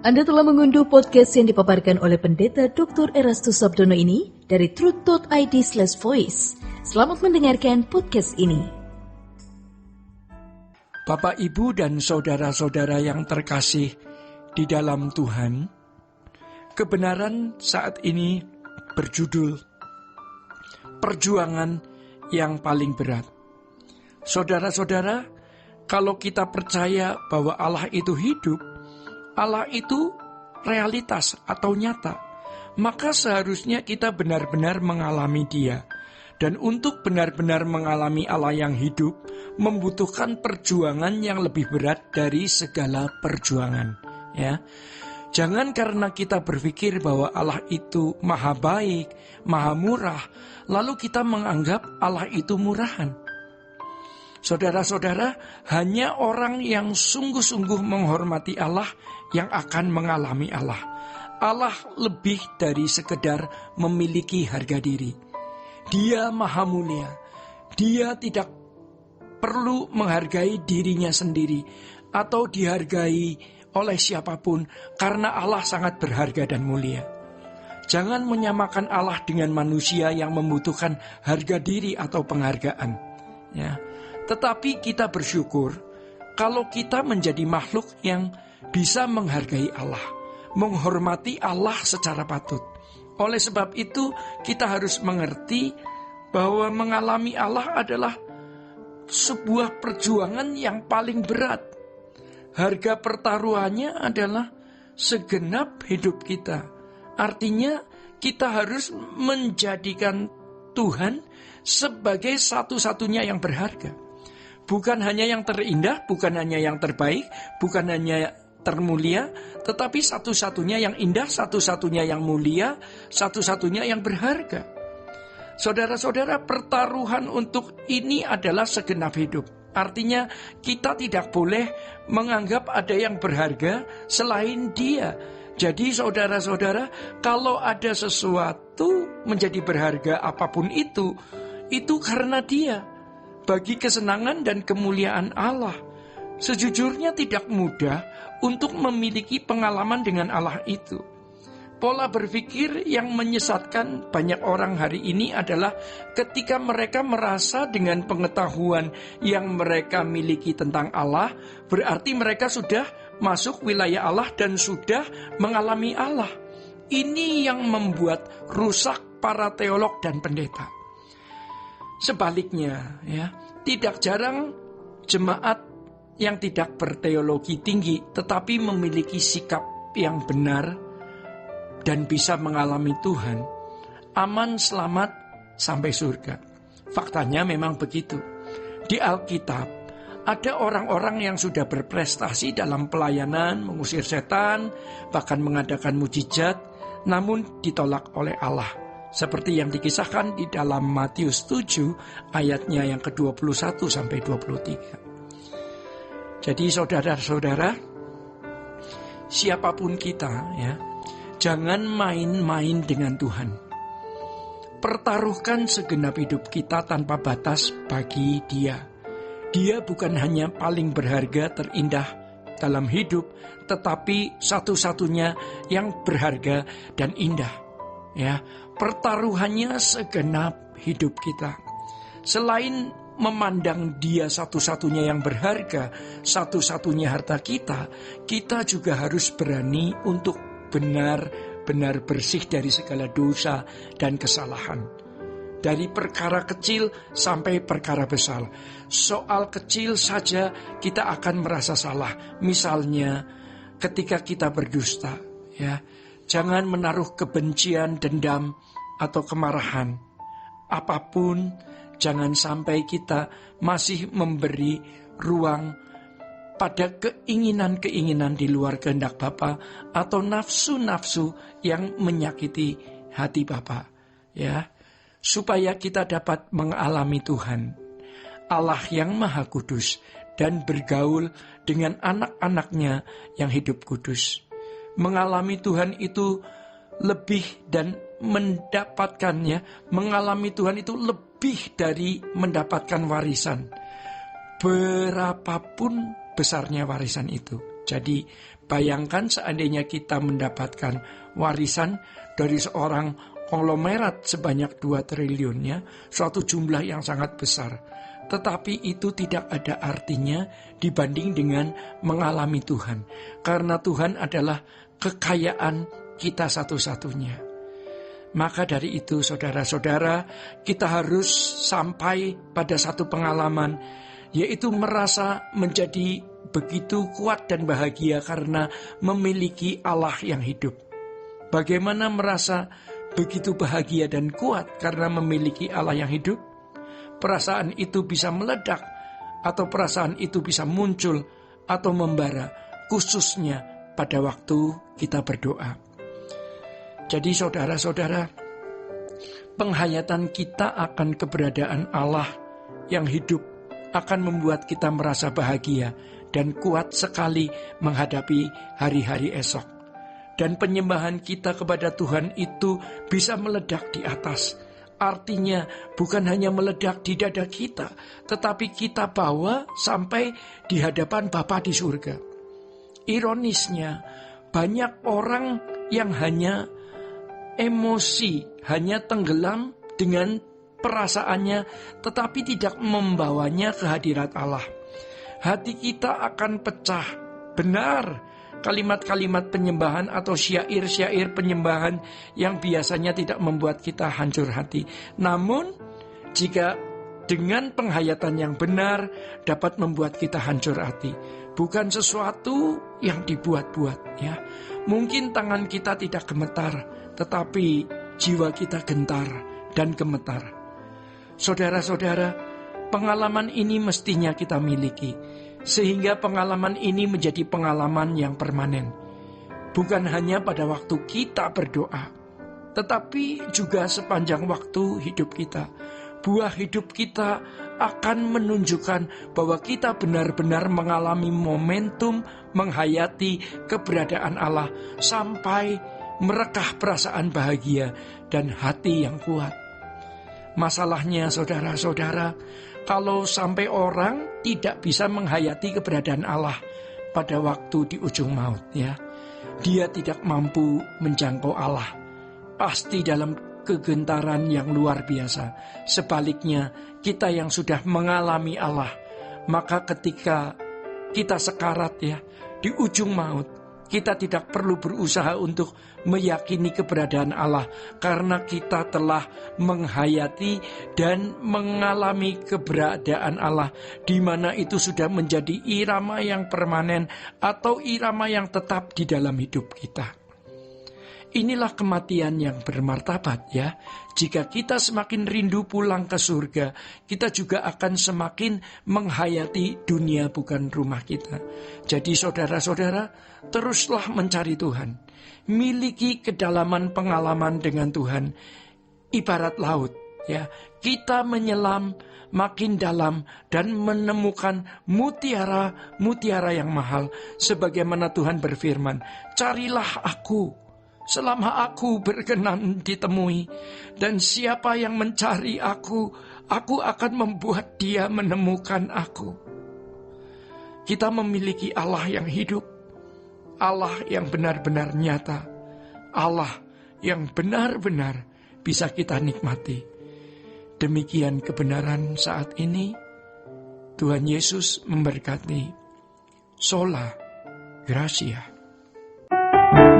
Anda telah mengunduh podcast yang dipaparkan oleh Pendeta Dr. Erastus Sabdono ini dari truth.id/voice. Selamat mendengarkan podcast ini. Bapak, Ibu, dan saudara-saudara yang terkasih di dalam Tuhan, kebenaran saat ini berjudul Perjuangan yang paling berat. Saudara-saudara, kalau kita percaya bahwa Allah itu hidup, Allah itu realitas atau nyata, maka seharusnya kita benar-benar mengalami Dia. Dan untuk benar-benar mengalami Allah yang hidup, membutuhkan perjuangan yang lebih berat dari segala perjuangan. Ya, jangan karena kita berpikir bahwa Allah itu maha baik, maha murah, lalu kita menganggap Allah itu murahan. Saudara-saudara, hanya orang yang sungguh-sungguh menghormati Allah yang akan mengalami Allah. Allah lebih dari sekedar memiliki harga diri. Dia maha mulia. Dia tidak perlu menghargai dirinya sendiri atau dihargai oleh siapapun, karena Allah sangat berharga dan mulia. Jangan menyamakan Allah dengan manusia yang membutuhkan harga diri atau penghargaan. Ya. Tetapi kita bersyukur kalau kita menjadi makhluk yang bisa menghargai Allah, menghormati Allah secara patut. Oleh sebab itu, kita harus mengerti bahwa mengalami Allah adalah sebuah perjuangan yang paling berat. Harga pertaruhannya adalah segenap hidup kita. Artinya, kita harus menjadikan Tuhan sebagai satu-satunya yang berharga. Bukan hanya yang terindah, bukan hanya yang terbaik, bukan hanya termulia, tetapi satu-satunya yang indah, satu-satunya yang mulia, satu-satunya yang berharga. Saudara-saudara, pertaruhan untuk ini adalah segenap hidup. Artinya kita tidak boleh menganggap ada yang berharga selain Dia. Jadi saudara-saudara, kalau ada sesuatu menjadi berharga apapun itu karena Dia. Bagi kesenangan dan kemuliaan Allah. Sejujurnya tidak mudah untuk memiliki pengalaman dengan Allah itu. Pola berpikir yang menyesatkan banyak orang hari ini adalah ketika mereka merasa dengan pengetahuan yang mereka miliki tentang Allah, berarti mereka sudah masuk wilayah Allah dan sudah mengalami Allah. Ini yang membuat rusak para teolog dan pendeta. Sebaliknya, ya, tidak jarang jemaat yang tidak berteologi tinggi tetapi memiliki sikap yang benar dan bisa mengalami Tuhan, aman, selamat, sampai surga. Faktanya memang begitu. Di Alkitab ada orang-orang yang sudah berprestasi dalam pelayanan, mengusir setan, bahkan mengadakan mujizat, namun ditolak oleh Allah. Seperti yang dikisahkan di dalam Matius 7 ayatnya yang ke-21 sampai 23. Jadi saudara-saudara, siapapun kita, ya, jangan main-main dengan Tuhan. Pertaruhkan segenap hidup kita tanpa batas bagi Dia. Dia bukan hanya paling berharga, terindah dalam hidup, tetapi satu-satunya yang berharga dan indah. Ya, pertaruhannya segenap hidup kita. Selain memandang Dia satu-satunya yang berharga, satu-satunya harta kita, kita juga harus berani untuk benar-benar bersih dari segala dosa dan kesalahan. Dari perkara kecil sampai perkara besar. Soal kecil saja kita akan merasa salah. Misalnya ketika kita berdusta, ya. Jangan menaruh kebencian, dendam, atau kemarahan. Apapun, jangan sampai kita masih memberi ruang pada keinginan-keinginan di luar kehendak Bapa atau nafsu-nafsu yang menyakiti hati Bapa. Ya, supaya kita dapat mengalami Tuhan, Allah yang Maha Kudus, dan bergaul dengan anak-anaknya yang hidup kudus. Mengalami Tuhan itu lebih dan mendapatkannya, mengalami Tuhan itu lebih dari mendapatkan warisan. Berapapun besarnya warisan itu. Jadi bayangkan seandainya kita mendapatkan warisan dari seorang konglomerat sebanyak 2 triliun ya, suatu jumlah yang sangat besar. Tetapi itu tidak ada artinya dibanding dengan mengalami Tuhan. Karena Tuhan adalah kekayaan kita satu-satunya. Maka dari itu saudara-saudara, kita harus sampai pada satu pengalaman, yaitu merasa menjadi begitu kuat dan bahagia karena memiliki Allah yang hidup. Bagaimana merasa begitu bahagia dan kuat karena memiliki Allah yang hidup? Perasaan itu bisa meledak, atau perasaan itu bisa muncul atau membara, khususnya pada waktu kita berdoa. Jadi saudara-saudara, penghayatan kita akan keberadaan Allah yang hidup akan membuat kita merasa bahagia dan kuat sekali menghadapi hari-hari esok. Dan penyembahan kita kepada Tuhan itu bisa meledak di atas. Artinya bukan hanya meledak di dada kita, tetapi kita bawa sampai di hadapan Bapa di surga. Ironisnya, banyak orang yang hanya emosi, hanya tenggelam dengan perasaannya, tetapi tidak membawanya ke hadirat Allah. Hati kita akan pecah. Benar, kalimat-kalimat penyembahan atau syair-syair penyembahan yang biasanya tidak membuat kita hancur hati. Namun, jika dengan penghayatan yang benar dapat membuat kita hancur hati. Bukan sesuatu yang dibuat-buat ya. Mungkin tangan kita tidak gemetar, tetapi jiwa kita gentar dan gemetar. Saudara-saudara, pengalaman ini mestinya kita miliki, sehingga pengalaman ini menjadi pengalaman yang permanen. Bukan hanya pada waktu kita berdoa, tetapi juga sepanjang waktu hidup kita. Buah hidup kita akan menunjukkan bahwa kita benar-benar mengalami momentum menghayati keberadaan Allah sampai merekah perasaan bahagia dan hati yang kuat. Masalahnya saudara-saudara, kalau sampai orang tidak bisa menghayati keberadaan Allah pada waktu di ujung maut ya, dia tidak mampu menjangkau Allah. Pasti dalam kegentaran yang luar biasa. Sebaliknya, kita yang sudah mengalami Allah, maka ketika kita sekarat ya, di ujung maut, kita tidak perlu berusaha untuk meyakini keberadaan Allah, karena kita telah menghayati dan mengalami keberadaan Allah, di mana itu sudah menjadi irama yang permanen atau irama yang tetap di dalam hidup kita. Inilah kematian yang bermartabat ya. Jika kita semakin rindu pulang ke surga, kita juga akan semakin menghayati dunia bukan rumah kita. Jadi saudara-saudara, teruslah mencari Tuhan. Miliki kedalaman pengalaman dengan Tuhan. Ibarat laut ya. Kita menyelam makin dalam dan menemukan mutiara-mutiara yang mahal. Sebagaimana Tuhan berfirman, carilah aku selama aku berkenan ditemui, dan siapa yang mencari aku akan membuat dia menemukan aku. Kita memiliki Allah yang hidup, Allah yang benar-benar nyata, Allah yang benar-benar bisa kita nikmati. Demikian kebenaran saat ini. Tuhan Yesus memberkati. Sola Gracia.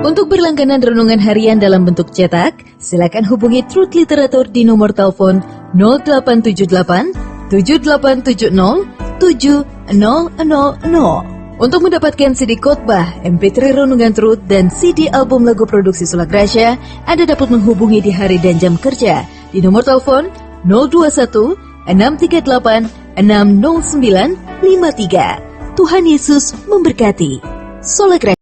Untuk berlangganan renungan harian dalam bentuk cetak, silakan hubungi Truth Literatur di nomor telepon 0878 7870 7000. Untuk mendapatkan CD khotbah, MP3 renungan Truth, dan CD album lagu produksi Sola Gracia, Anda dapat menghubungi di hari dan jam kerja di nomor telepon 021 638 60953. Tuhan Yesus memberkati. Sola Gracia.